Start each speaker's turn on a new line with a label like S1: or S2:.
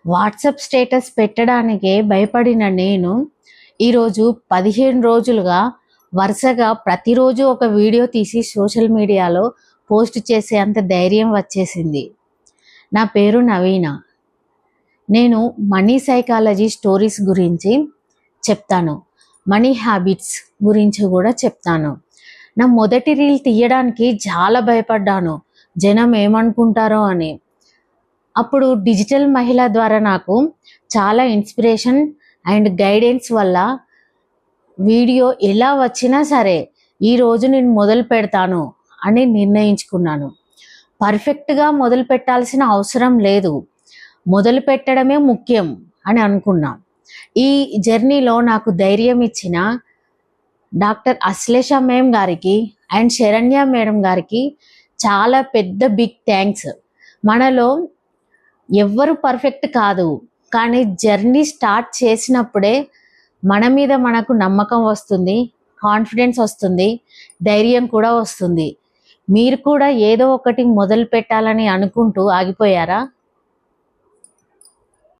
S1: WhatsApp status పెట్టడానికే భయపడిన నేను ఈరోజు 15 రోజులుగా వరుసగా ప్రతిరోజు ఒక వీడియో తీసి సోషల్ మీడియాలో పోస్ట్ చేసే అంత ధైర్యం వచ్చేసింది. నా పేరు నవీన. నేను మనీ సైకాలజీ స్టోరీస్ గురించి చెప్తాను, మనీ హ్యాబిట్స్ గురించి కూడా చెప్తాను. నా మొదటి రీల్ తీయడానికి చాలా భయపడ్డాను, జనం ఏమనుకుంటారో అని. అప్పుడు డిజిటల్ మహిళ ద్వారా నాకు చాలా ఇన్స్పిరేషన్ అండ్ గైడెన్స్ వల్ల వీడియో ఎలా వచ్చినా సరే ఈరోజు నేను మొదలు పెడతాను అని నిర్ణయించుకున్నాను. పర్ఫెక్ట్గా మొదలు పెట్టాల్సిన అవసరం లేదు, మొదలు పెట్టడమే ముఖ్యం అని అనుకున్నా. ఈ జర్నీలో నాకు ధైర్యం ఇచ్చిన డాక్టర్ అశ్లేష మేడం గారికి అండ్ శరణ్య మేడం గారికి చాలా పెద్ద బిగ్ థ్యాంక్స్. మనలో ఎవ్వరు పర్ఫెక్ట్ కాదు, కానీ జర్నీ స్టార్ట్ చేసినప్పుడే మన మీద మనకు నమ్మకం వస్తుంది, కాన్ఫిడెన్స్ వస్తుంది, ధైర్యం కూడా వస్తుంది. మీరు కూడా ఏదో ఒకటి మొదలు పెట్టాలని అనుకుంటూ ఆగిపోయారా?